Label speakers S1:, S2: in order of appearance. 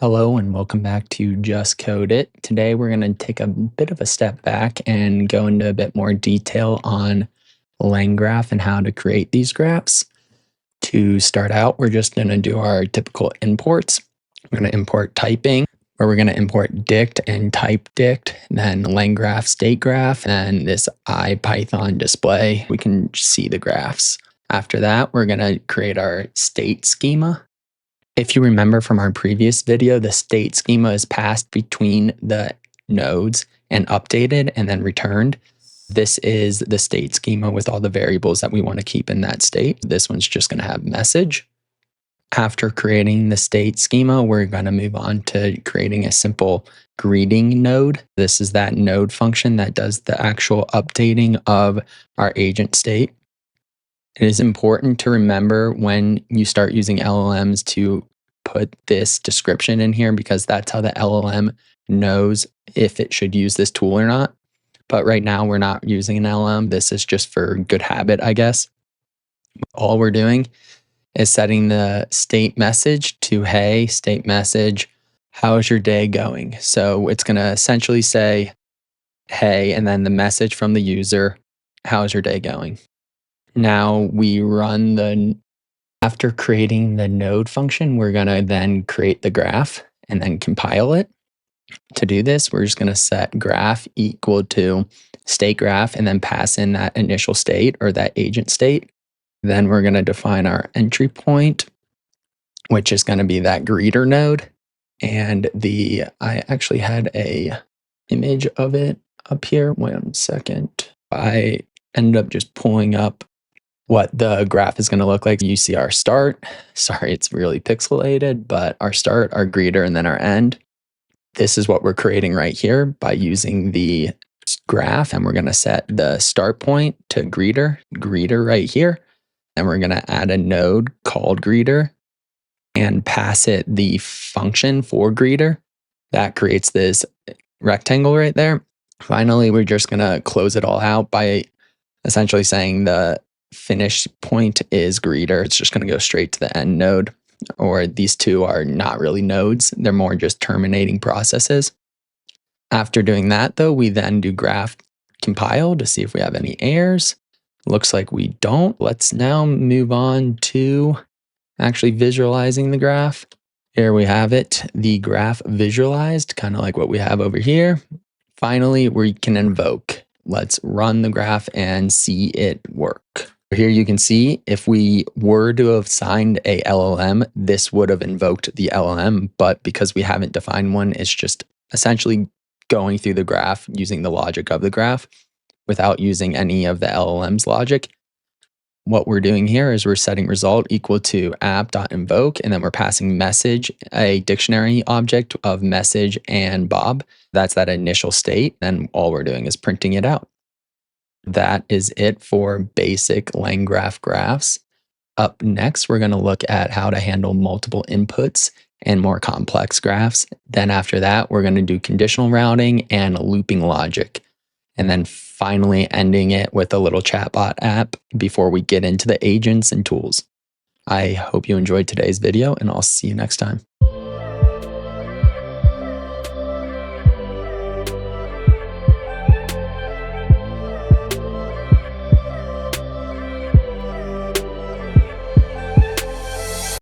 S1: Hello and welcome back to Just Code It. Today we're going to take a bit of a step back and go into a bit more detail on LangGraph and how to create these graphs. To start out, we're just going to do our typical imports. We're going to import typing, where we're going to import dict and type dict, then LangGraph state graph, and this IPython display. We can see the graphs. After that, we're going to create our state schema. If you remember from our previous video, the state schema is passed between the nodes and updated and then returned. This is the state schema with all the variables that we want to keep in that state. This one's just going to have message. After creating the state schema, we're going to move on to creating a simple greeting node. This is that node function that does the actual updating of our agent state. It is important to remember when you start using LLMs to put this description in here because that's how the LLM knows if it should use this tool or not. But right now we're not using an LLM. This is just for good habit, I guess. All we're doing is setting the state message to, hey, state message, how's your day going? So it's going to essentially say, hey, and then the message from the user, how's your day going? Now we run after creating the node function, we're going to then create the graph and then compile it. To do this, we're just going to set graph equal to state graph and then pass in that initial state or that agent state. Then we're going to define our entry point, which is going to be that greeter node. And I actually had a image of it up here. 1 second. I ended up just pulling up what the graph is going to look like. You see our start. Sorry, it's really pixelated, but our start, our greeter, and then our end. This is what we're creating right here by using the graph, and we're going to set the start point to greeter right here. And we're going to add a node called greeter and pass it the function for greeter. That creates this rectangle right there. Finally, we're just going to close it all out by essentially saying the finish point is greeter. It's just going to go straight to the end node, or these two are not really nodes. They're more just terminating processes. After doing that, though, we then do graph compile to see if we have any errors. Looks like we don't. Let's now move on to actually visualizing the graph. Here we have it, the graph visualized, kind of like what we have over here. Finally, we can invoke. Let's run the graph and see it work. Here you can see if we were to have signed a LLM, this would have invoked the LLM, but because we haven't defined one, it's just essentially going through the graph using the logic of the graph without using any of the LLM's logic. What we're doing here is we're setting result equal to app.invoke, and then we're passing message, a dictionary object of message and Bob. That's that initial state. And all we're doing is printing it out. That is it for basic LangGraph graphs. Up next, we're going to look at how to handle multiple inputs and more complex graphs. Then after that, we're going to do conditional routing and looping logic. And then finally ending it with a little chatbot app before we get into the agents and tools. I hope you enjoyed today's video, and I'll see you next time.